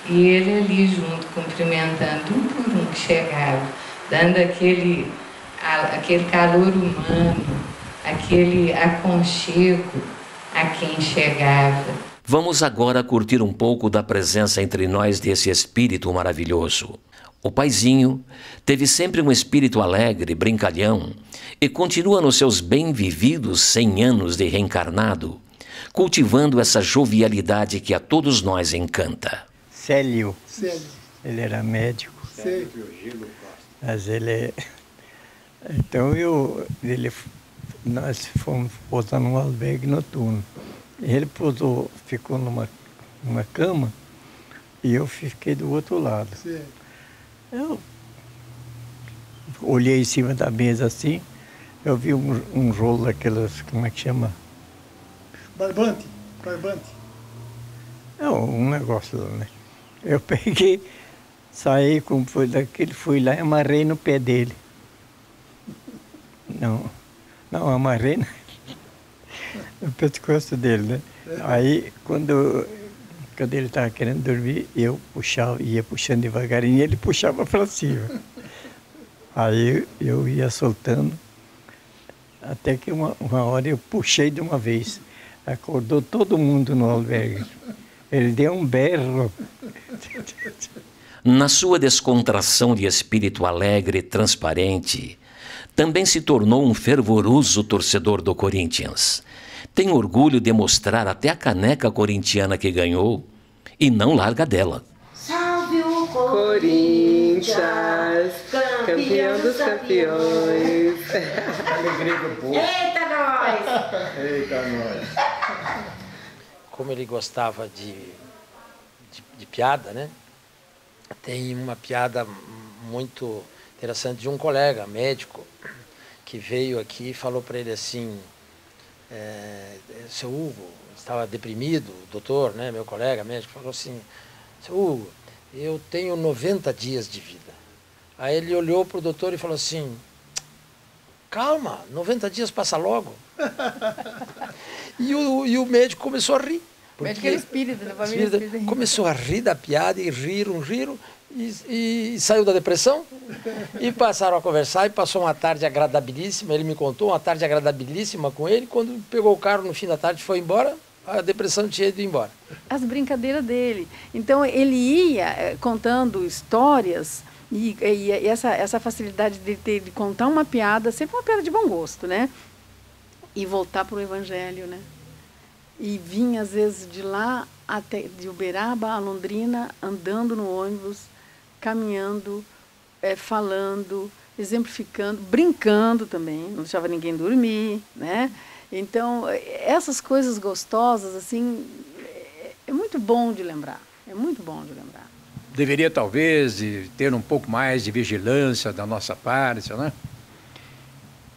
e ele ali junto, cumprimentando um por um que chegava, dando aquele calor humano, aquele aconchego a quem chegava. Vamos agora curtir um pouco da presença entre nós desse Espírito maravilhoso. O paizinho teve sempre um espírito alegre, brincalhão, e continua nos seus bem vividos 100 anos de reencarnado, cultivando essa jovialidade que a todos nós encanta. Célio. Ele era médico. Mas ele... Então nós fomos posar num albergue noturno. Ele ficou numa cama e eu fiquei do outro lado. Eu olhei em cima da mesa assim, eu vi um rolo daquelas, como é que chama? Barbante. Não, um negócio lá, né? Eu peguei, saí, como foi daquele, fui lá e amarrei no pé dele. Não, amarrei no pescoço dele, né? Aí, quando ele estava querendo dormir, eu ia puxando devagarinho e ele puxava para cima. Aí eu ia soltando, até que uma hora eu puxei de uma vez. Acordou todo mundo no albergue. Ele deu um berro. Na sua descontração de espírito alegre e transparente, também se tornou um fervoroso torcedor do Corinthians. Tem orgulho de mostrar até a caneca corintiana que ganhou e não larga dela. Salve o Corinthians, campeão dos campeões. Alegria do povo. Eita nós! Eita nós! Como ele gostava de piada, né? Tem uma piada muito interessante de um colega médico que veio aqui e falou para ele assim: seu Hugo, estava deprimido, o doutor, né, meu colega médico, falou assim: seu Hugo, eu tenho 90 dias de vida. Aí ele olhou para o doutor e falou assim: calma, 90 dias passa logo. E o médico começou a rir. O médico era espírita, da família espírita. Começou a rir da piada e riram, e saiu da depressão. E passaram a conversar e passou uma tarde agradabilíssima. Ele me contou uma tarde agradabilíssima com ele. Quando pegou o carro no fim da tarde e foi embora, a depressão tinha ido embora. As brincadeiras dele. Então ele ia contando histórias e essa facilidade de contar uma piada, sempre uma piada de bom gosto, né? E voltar para o Evangelho, né? E vinha, às vezes, de lá, até de Uberaba a Londrina, andando no ônibus, caminhando, falando, exemplificando, brincando também, não deixava ninguém dormir, né? Então, essas coisas gostosas, assim, é muito bom de lembrar, é muito bom de lembrar. Deveria, talvez, ter um pouco mais de vigilância da nossa parte, né?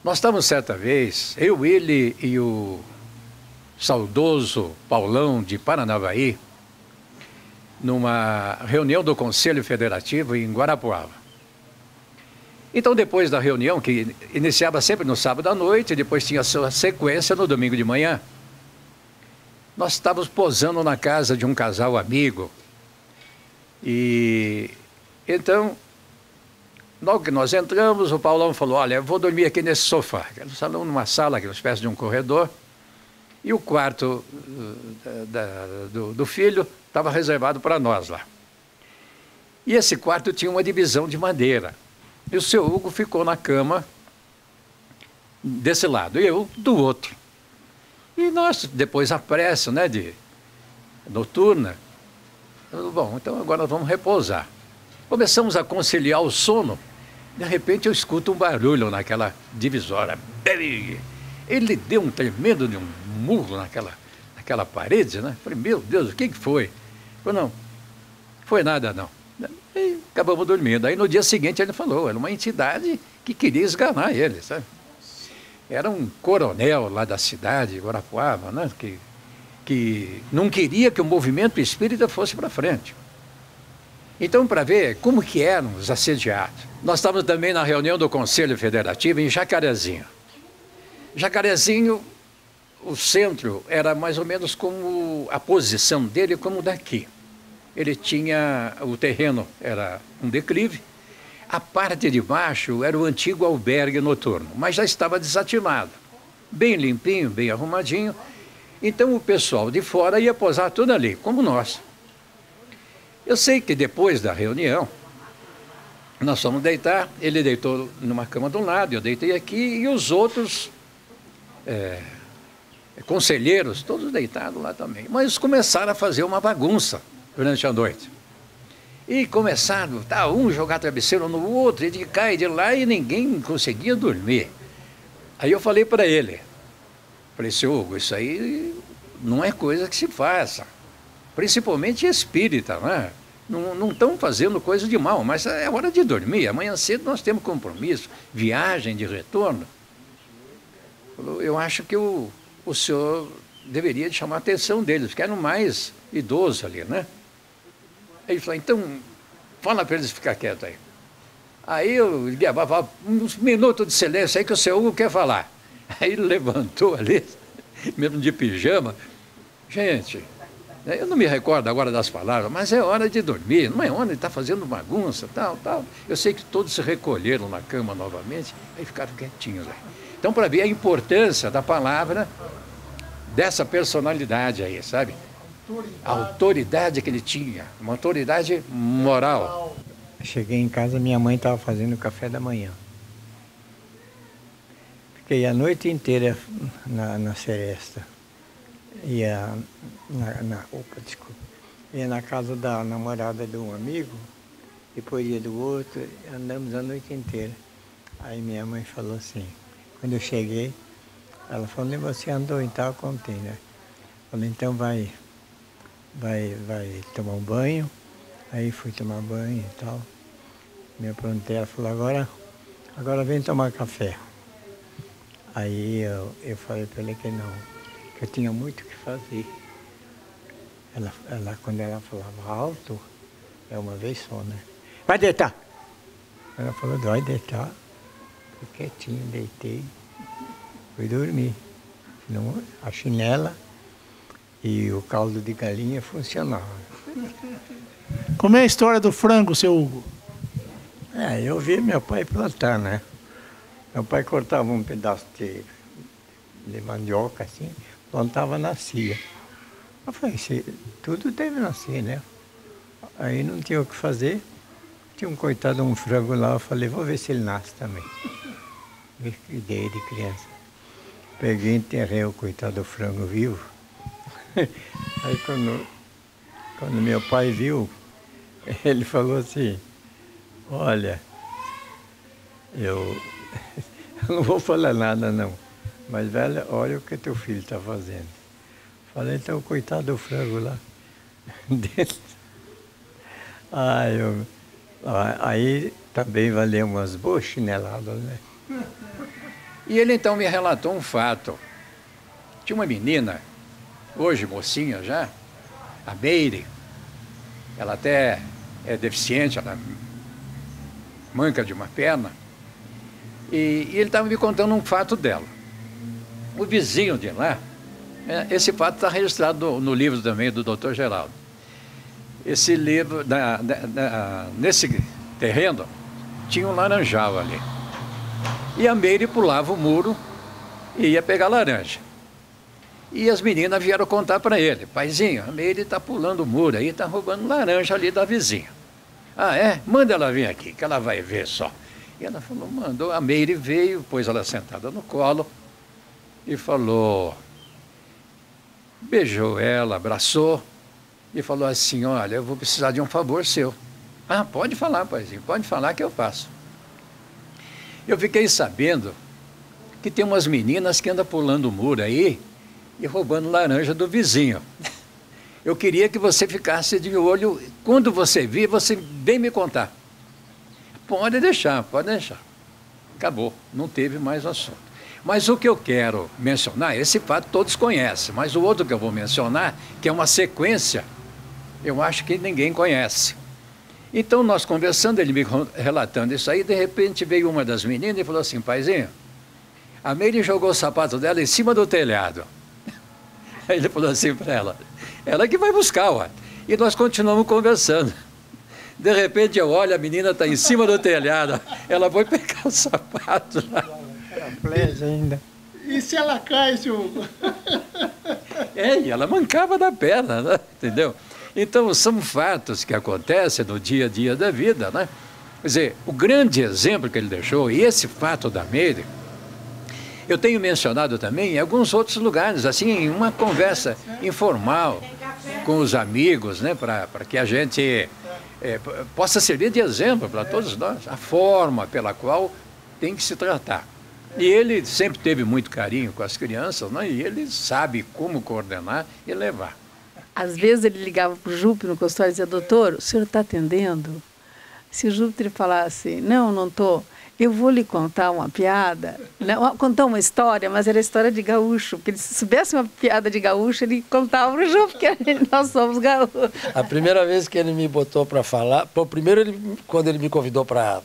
Nós estávamos, certa vez, eu, ele e o saudoso Paulão de Paranavaí, numa reunião do Conselho Federativo em Guarapuava. Então, depois da reunião, que iniciava sempre no sábado à noite, depois tinha a sua sequência no domingo de manhã, nós estávamos posando na casa de um casal amigo. E então, logo que nós entramos, o Paulão falou: olha, eu vou dormir aqui nesse sofá. Era um salão, numa sala, aquela espécie de um corredor. E o quarto do filho estava reservado para nós lá. E esse quarto tinha uma divisão de madeira. E o seu Hugo ficou na cama desse lado e eu do outro. E nós, depois a pressa, né, noturna, bom, então agora nós vamos repousar. Começamos a conciliar o sono. De repente eu escuto um barulho naquela divisória. Ele deu um tremendo de um murro naquela parede, né? Falei: meu Deus, o que foi? Falei: não, foi nada não. E acabamos dormindo. Aí no dia seguinte ele falou: era uma entidade que queria esganar ele, sabe? Era um coronel lá da cidade, Guarapuava, né? Que não queria que o movimento espírita fosse para frente. Então, para ver como que eram os assediados, nós estávamos também na reunião do Conselho Federativo em Jacarezinho. Jacarezinho, o centro era mais ou menos como a posição dele, como daqui. Ele tinha, o terreno era um declive, a parte de baixo era o antigo albergue noturno, mas já estava desativado, bem limpinho, bem arrumadinho. Então o pessoal de fora ia posar tudo ali, como nós. Eu sei que depois da reunião, Nós fomos deitar, ele deitou numa cama de um lado, eu deitei aqui, e os outros conselheiros, todos deitados lá também. Mas começaram a fazer uma bagunça durante a noite. E começaram, um jogar travesseiro no outro, e de cá e de lá, e ninguém conseguia dormir. Aí eu falei para ele, seu Hugo, isso aí não é coisa que se faça, principalmente espírita, né? Não estão fazendo coisa de mal, mas é hora de dormir, amanhã cedo nós temos compromisso, viagem de retorno. Eu acho que o senhor deveria chamar a atenção deles, porque eram mais idosos ali, né? Aí ele falou, então, fala para eles ficar quietos aí. Aí eu levava uns minutos de silêncio aí que o seu Hugo quer falar. Aí ele levantou ali, mesmo de pijama. Gente, eu não me recordo agora das palavras, mas é hora de dormir, não é hora de estar fazendo bagunça, tal. Eu sei que todos se recolheram na cama novamente, aí ficaram quietinhos aí. Então, para ver a importância da palavra, dessa personalidade aí, sabe? A autoridade que ele tinha, uma autoridade moral. Cheguei em casa, minha mãe estava fazendo o café da manhã. Fiquei a noite inteira na seresta. Ia ia na casa da namorada de um amigo, depois ia do outro, andamos a noite inteira. Aí minha mãe falou assim, quando eu cheguei, ela falou, onde você andou e tal, contei, né? Falei, então vai tomar um banho. Aí fui tomar banho e tal. Me aprontei, ela falou, agora vem tomar café. Aí eu falei para ele que não, que eu tinha muito o que fazer. Quando ela falava alto, é uma vez só, né? Vai deitar! Ela falou, vai deitar. Fui quietinho, deitei, fui dormir. Senão a chinela e o caldo de galinha funcionavam. Como é a história do frango, seu Hugo? Eu vi meu pai plantar, né? Meu pai cortava um pedaço de mandioca, assim, plantava, nascia. Eu falei, tudo deve nascer, né? Aí não tinha o que fazer. Tinha um coitado, um frango lá, eu falei, vou ver se ele nasce também. Ideia de criança. Peguei e enterrei o coitado do frango vivo. Aí quando meu pai viu, ele falou assim, olha, eu não vou falar nada não, mas velho, olha o que teu filho está fazendo. Falei, então coitado do frango lá. Aí também valeu umas boas chineladas, né? E ele então me relatou um fato. Tinha uma menina, hoje mocinha já, a Meire, ela até é deficiente, ela manca de uma perna, e ele estava me contando um fato dela. O vizinho de lá, esse fato está registrado no livro também do Dr. Geraldo. Esse livro, nesse terreno, tinha um laranjal ali. E a Meire pulava o muro e ia pegar laranja. E as meninas vieram contar para ele, paizinho, a Meire está pulando o muro aí, está roubando laranja ali da vizinha. Ah, é? Manda ela vir aqui, que ela vai ver só. E ela falou, mandou, a Meire veio, pôs ela sentada no colo e falou, beijou ela, abraçou e falou assim, olha, eu vou precisar de um favor seu. Ah, pode falar, paizinho, pode falar que eu faço. Eu fiquei sabendo que tem umas meninas que andam pulando o muro aí e roubando laranja do vizinho. Eu queria que você ficasse de olho, quando você vir, você vem me contar. Pode deixar, pode deixar. Acabou, não teve mais assunto. Mas o que eu quero mencionar, esse fato todos conhecem, mas o outro que eu vou mencionar, que é uma sequência, eu acho que ninguém conhece. Então, nós conversando, ele me relatando isso aí, de repente veio uma das meninas e falou assim, paizinho, a Meire jogou o sapato dela em cima do telhado. Aí ele falou assim para ela que vai buscar, ó. E nós continuamos conversando. De repente eu olho, a menina está em cima do telhado, ela foi pegar o sapato lá. Ainda. E se ela cai, seu... E ela mancava da perna, né? Entendeu? Então, são fatos que acontecem no dia a dia da vida, né? Quer dizer, o grande exemplo que ele deixou, e esse fato da Meire, eu tenho mencionado também em alguns outros lugares, assim, em uma conversa informal com os amigos, né, para que a gente possa servir de exemplo para todos nós, a forma pela qual tem que se tratar. E ele sempre teve muito carinho com as crianças, né, e ele sabe como coordenar e levar. Às vezes ele ligava para o Júpiter no consultório e dizia, doutor, o senhor está atendendo? Se o Júpiter falasse, não estou, eu vou lhe contar uma piada, contar uma história, mas era história de gaúcho, porque se soubesse uma piada de gaúcho, ele contava para o Júpiter, porque nós somos gaúchos. A primeira vez que ele me botou para falar, primeiro quando ele me convidou para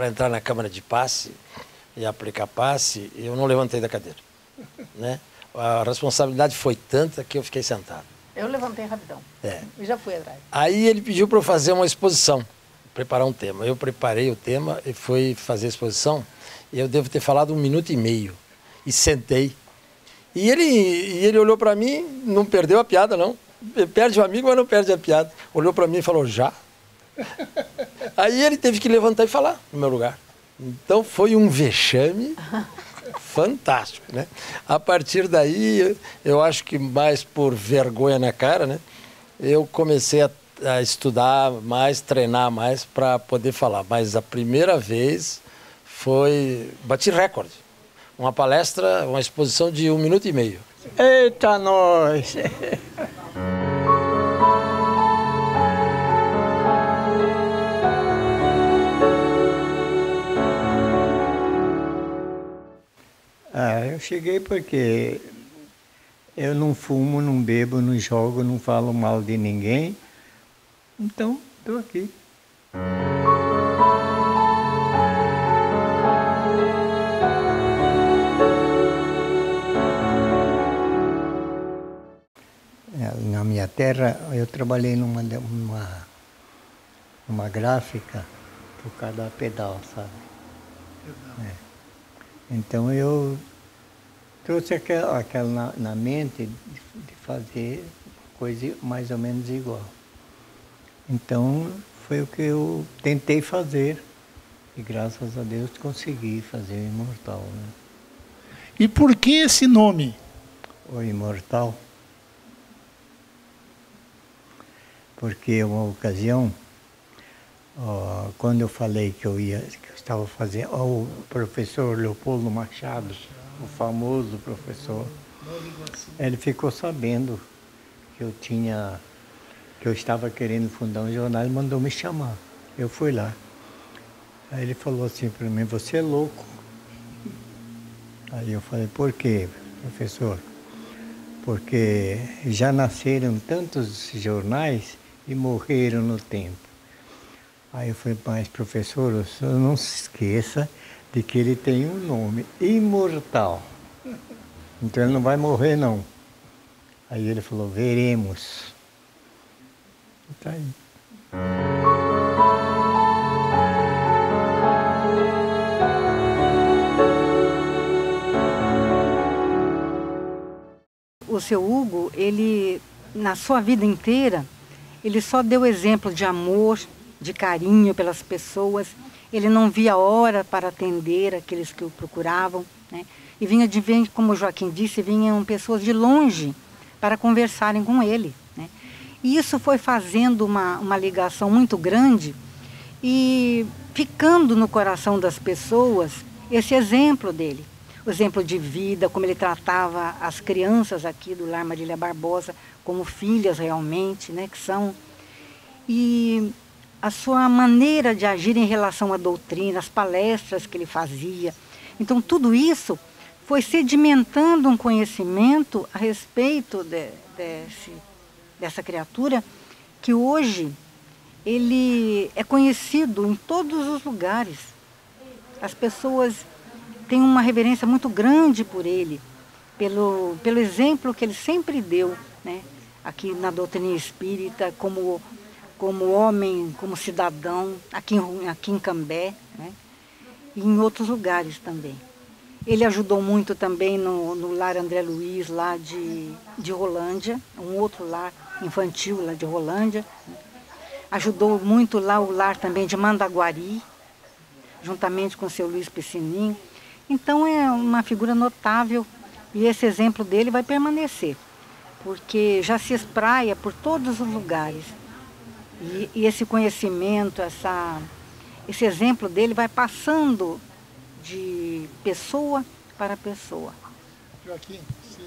entrar na Câmara de Passe e aplicar passe, eu não levantei da cadeira, né? A responsabilidade foi tanta que eu fiquei sentado. Eu levantei rapidão. E já fui atrás. Aí ele pediu para eu fazer uma exposição, preparar um tema. Eu preparei o tema e fui fazer a exposição. E eu devo ter falado 1 minuto e meio. E sentei. E ele olhou para mim, não perdeu a piada, não. Perde o amigo, mas não perde a piada. Olhou para mim e falou, já? Aí ele teve que levantar e falar no meu lugar. Então foi um vexame fantástico, né? A partir daí, eu acho que mais por vergonha na cara, né? Eu comecei a estudar mais, treinar mais para poder falar. Mas a primeira vez bati recorde. Uma palestra, uma exposição de 1 minuto e meio. Eita, nós! Eu cheguei porque eu não fumo, não bebo, não jogo, não falo mal de ninguém. Então, estou aqui. Na minha terra, eu trabalhei numa gráfica por cada pedal, sabe? Então eu trouxe aquela na mente de fazer coisa mais ou menos igual. Então foi o que eu tentei fazer e graças a Deus consegui fazer o Imortal, né? E por que esse nome? O Imortal? Porque uma ocasião, quando eu falei que eu estava fazendo, o professor Leopoldo Machado, o famoso professor, ele ficou sabendo que eu estava querendo fundar um jornal e mandou me chamar. Eu fui lá. Aí ele falou assim para mim, você é louco. Aí eu falei, por quê, professor? Porque já nasceram tantos jornais e morreram no tempo. Aí eu falei, mas professor, o senhor não se esqueça de que ele tem um nome, Imortal. Então ele não vai morrer, não. Aí ele falou, veremos. Tá aí. O seu Hugo, ele, na sua vida inteira, ele só deu exemplo de amor, de carinho pelas pessoas. Ele não via a hora para atender aqueles que o procuravam, né? E como o Joaquim disse, vinham pessoas de longe para conversarem com ele, né? E isso foi fazendo uma ligação muito grande e ficando no coração das pessoas esse exemplo dele. O exemplo de vida, como ele tratava as crianças aqui do Lar Marília Barbosa como filhas realmente, né, que são. E a sua maneira de agir em relação à doutrina, as palestras que ele fazia. Então, tudo isso foi sedimentando um conhecimento a respeito dessa criatura que hoje ele é conhecido em todos os lugares. As pessoas têm uma reverência muito grande por ele, pelo exemplo que ele sempre deu, né? Aqui na doutrina espírita, como homem, como cidadão, aqui em Cambé, né? E em outros lugares também. Ele ajudou muito também no lar André Luiz, lá de Rolândia, um outro lar infantil lá de Rolândia. Ajudou muito lá o lar também de Mandaguari, juntamente com o seu Luiz Piscininho. Então é uma figura notável e esse exemplo dele vai permanecer, porque já se espraia por todos os lugares. E esse conhecimento, esse exemplo dele vai passando de pessoa para pessoa. Joaquim, você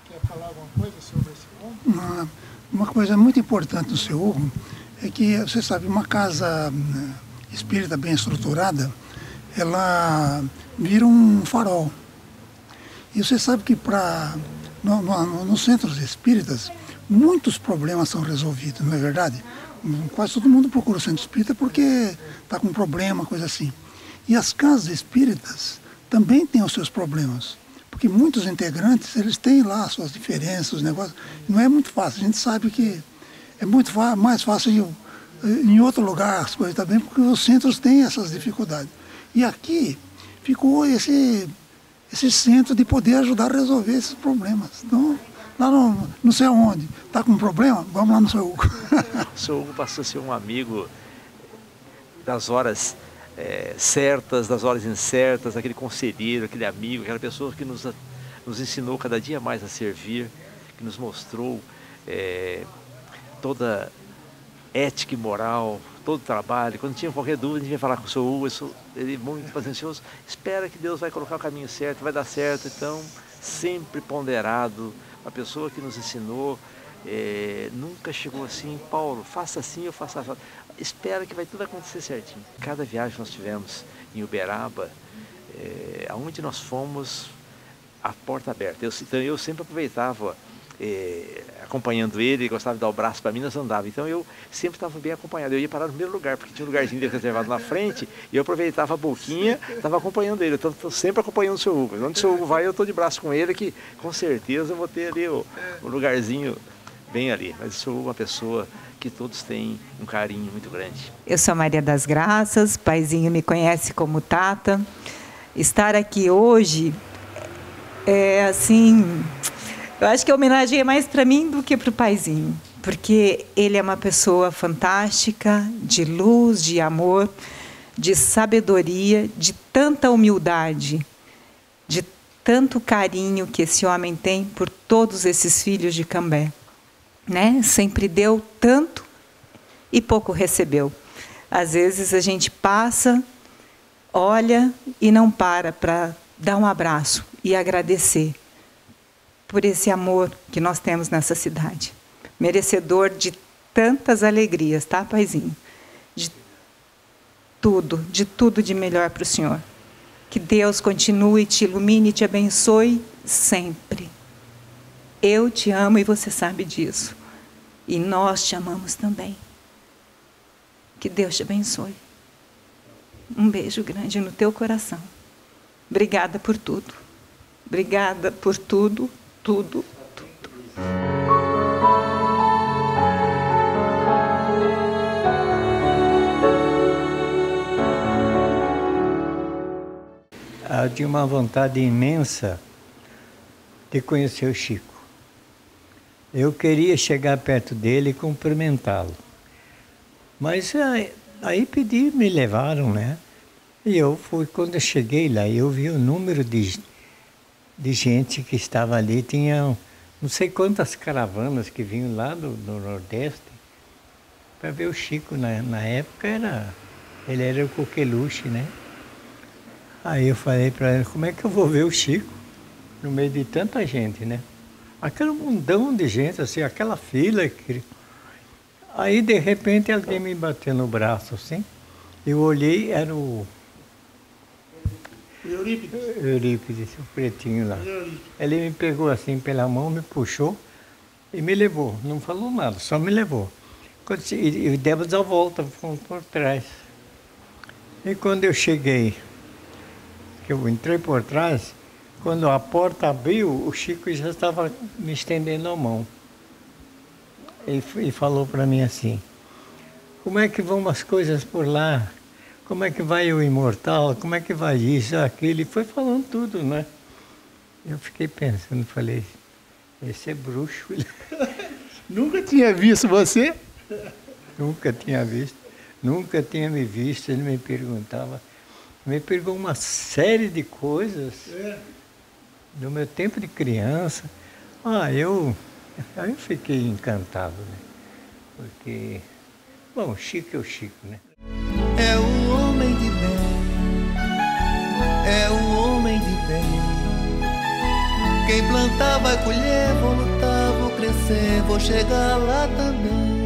quer falar alguma coisa sobre esse ponto? Uma coisa muito importante do seu Hugo é que, você sabe, uma casa espírita bem estruturada, ela vira um farol. E você sabe que nos centros espíritas, muitos problemas são resolvidos, não é verdade? Quase todo mundo procura o centro espírita porque está com problema, coisa assim. E as casas espíritas também têm os seus problemas. Porque muitos integrantes, eles têm lá as suas diferenças, os negócios. Não é muito fácil. A gente sabe que é muito mais fácil em outro lugar as coisas também, porque os centros têm essas dificuldades. E aqui ficou esse centro de poder ajudar a resolver esses problemas. Então, lá não sei aonde, está com um problema? Vamos lá no seu Hugo. O seu Hugo passou a ser um amigo das horas certas, das horas incertas, aquele conselheiro, aquele amigo, aquela pessoa que nos ensinou cada dia mais a servir, que nos mostrou toda ética e moral, todo trabalho. Quando tinha qualquer dúvida, a gente ia falar com o seu Hugo, ele muito paciencioso, espera que Deus vai colocar o caminho certo, vai dar certo. Então, sempre ponderado, uma pessoa que nos ensinou, nunca chegou assim, Paulo, faça assim, eu faço assim. Espera que vai tudo acontecer certinho. Cada viagem que nós tivemos em Uberaba, aonde nós fomos, a porta aberta. Então eu sempre aproveitava, acompanhando ele gostava de dar o braço para mim, nós andávamos. Então eu sempre estava bem acompanhado. Eu ia parar no primeiro lugar, porque tinha um lugarzinho dele reservado na frente, e eu aproveitava a boquinha, estava acompanhando ele. Então estou sempre acompanhando o seu Hugo. Onde o seu Hugo vai, eu estou de braço com ele, que com certeza eu vou ter ali o lugarzinho bem ali. Mas o seu Hugo é uma pessoa que todos têm um carinho muito grande. Eu sou Maria das Graças, Paizinho me conhece como Tata. Estar aqui hoje é assim, eu acho que a homenagem é mais para mim do que para o Paizinho, porque ele é uma pessoa fantástica, de luz, de amor, de sabedoria, de tanta humildade, de tanto carinho que esse homem tem por todos esses filhos de Cambé. Né? Sempre deu tanto e pouco recebeu. Às vezes a gente passa, olha e não para dar um abraço e agradecer por esse amor que nós temos nessa cidade. Merecedor de tantas alegrias, tá, Paizinho? De tudo de melhor para o senhor. Que Deus continue, te ilumine e te abençoe sempre. Eu te amo e você sabe disso. E nós te amamos também. Que Deus te abençoe. Um beijo grande no teu coração. Obrigada por tudo. Obrigada por tudo, tudo, tudo. Eu tinha uma vontade imensa de conhecer o Chico. Eu queria chegar perto dele e cumprimentá-lo. Mas aí me levaram, né? E quando eu cheguei lá, eu vi o número de gente que estava ali. Tinha não sei quantas caravanas que vinham lá do Nordeste para ver o Chico. Na época ele era o coqueluche, né? Aí eu falei para ele, como é que eu vou ver o Chico no meio de tanta gente, né? Aquele mundão de gente, assim, aquela fila. Aí, de repente, alguém me bateu no braço, assim. Eu olhei, era o Eurípides, o pretinho lá. Ele me pegou assim pela mão, me puxou e me levou. Não falou nada, só me levou. E demos a volta, fomos por trás. E quando eu cheguei, que eu entrei por trás, quando a porta abriu, o Chico já estava me estendendo a mão. E falou para mim assim, como é que vão as coisas por lá? Como é que vai o imortal? Como é que vai isso, aquilo? E foi falando tudo, né? Eu fiquei pensando, falei, esse é bruxo. Nunca tinha visto você? Nunca tinha visto, nunca tinha me visto. Ele me perguntava Me pegou uma série de coisas do meu tempo de criança. Aí eu fiquei encantado, né? Porque, bom, Chico é o Chico, né? É o homem de bem, é o homem de bem. Quem plantar vai colher, vou lutar, vou crescer, vou chegar lá também.